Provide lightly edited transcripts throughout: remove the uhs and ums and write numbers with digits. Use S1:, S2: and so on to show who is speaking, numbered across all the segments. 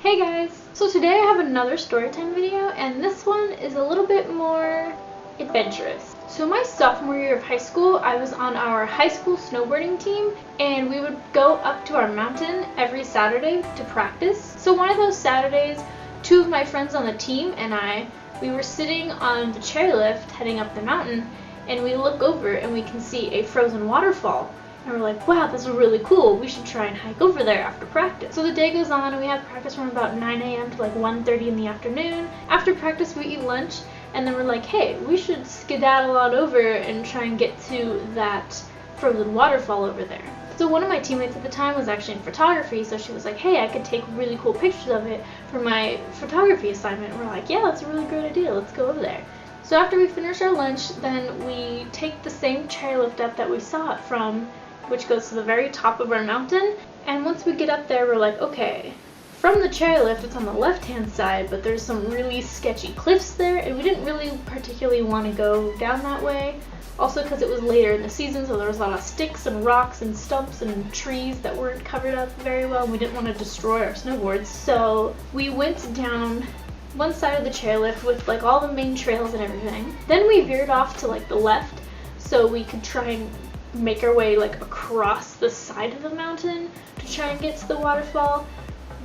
S1: Hey guys! So today I have another storytime video, and this one is a little bit more adventurous. So my sophomore year of high school, I was on our high school snowboarding team, and we would go up to our mountain every Saturday to practice. So one of those Saturdays, two of my friends on the team and we were sitting on the chairlift heading up the mountain, and we look over and we can see a frozen waterfall. And we're like, wow, this is really cool. We should try and hike over there after practice. So the day goes on and we have practice from about 9 a.m. to like 1:30 in the afternoon. After practice we eat lunch, and then we're like, hey, we should skedaddle on over and try and get to that frozen waterfall over there. So one of my teammates at the time was actually in photography, so she was like, hey, I could take really cool pictures of it for my photography assignment. And we're like, yeah, that's a really great idea. Let's go over there. So after we finish our lunch, then we take the same chairlift up that we saw it from, which goes to the very top of our mountain. And once we get up there, we're like, okay, from the chairlift it's on the left hand side, but there's some really sketchy cliffs there, and we didn't really particularly want to go down that way. Also because it was later in the season, so there was a lot of sticks and rocks and stumps and trees that weren't covered up very well, and we didn't want to destroy our snowboards. So we went down one side of the chairlift with like all the main trails and everything. Then we veered off to like the left so we could try and make our way like across the side of the mountain to try and get to the waterfall.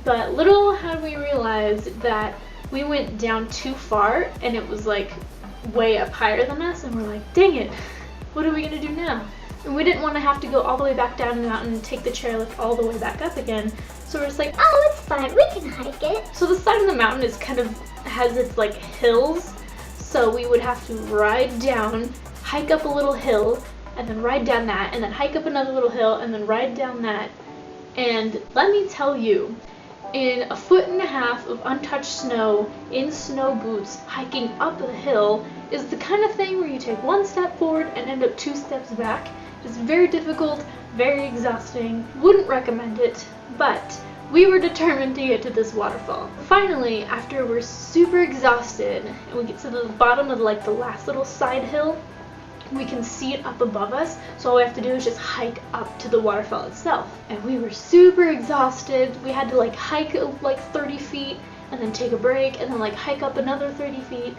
S1: But little had we realized that we went down too far and it was like way up higher than us, and we're like, dang it, what are we gonna do now? And we didn't want to have to go all the way back down the mountain and take the chairlift all the way back up again. So we're just like, oh, it's fine, we can hike it. So the side of the mountain is kind of has its like hills, so we would have to ride down, hike up a little hill, and then ride down that, and then hike up another little hill, and then ride down that. And let me tell you, in 1.5 feet of untouched snow, in snow boots, hiking up a hill is the kind of thing where you take one step forward and end up 2 steps back. It's very difficult, very exhausting, wouldn't recommend it, but we were determined to get to this waterfall. Finally, after we're super exhausted, and we get to the bottom of like the last little side hill, we can see it up above us, so all we have to do is just hike up to the waterfall itself. And we were super exhausted. We had to like hike like 30 feet and then take a break and then like hike up another 30 feet.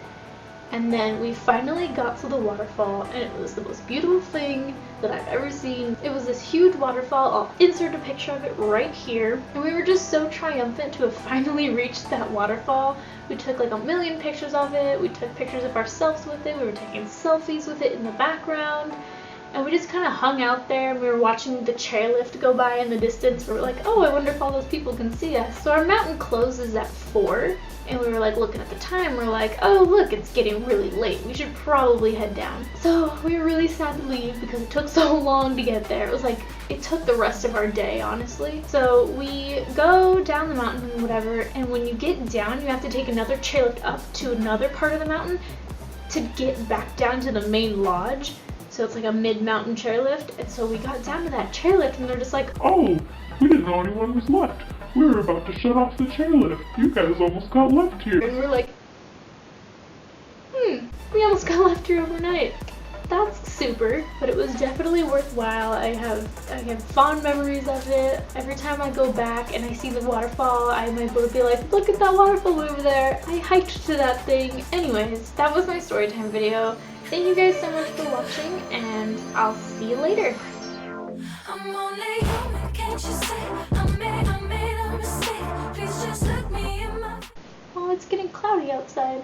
S1: And then we finally got to the waterfall, and it was the most beautiful thing that I've ever seen. It was this huge waterfall. I'll insert a picture of it right here. And we were just so triumphant to have finally reached that waterfall. We took like 1,000,000 pictures of it. We took pictures of ourselves with it. We were taking selfies with it in the background. And we just kind of hung out there. We were watching the chairlift go by in the distance. We were like, oh, I wonder if all those people can see us. So our mountain closes at 4. And we were like looking at the time, we're like, oh look, it's getting really late. We should probably head down. So we were really sad to leave because it took so long to get there. It was like, it took the rest of our day, honestly. So we go down the mountain and whatever, and when you get down, you have to take another chairlift up to another part of the mountain to get back down to the main lodge. So it's like a mid-mountain chairlift. And so we got down to that chairlift and they're just like,
S2: oh, we didn't know anyone was left. We were about to shut off the chairlift. You guys almost got left here.
S1: And we're like, we almost got left here overnight. That's super, but it was definitely worthwhile. I have fond memories of it. Every time I go back and I see the waterfall, I'm able to be like, look at that waterfall over there. I hiked to that thing. Anyways, that was my storytime video. Thank you guys so much for watching, and I'll see you later. I'm only human, can't you say I made a mistake? Please just look me in my... Oh, it's getting cloudy outside.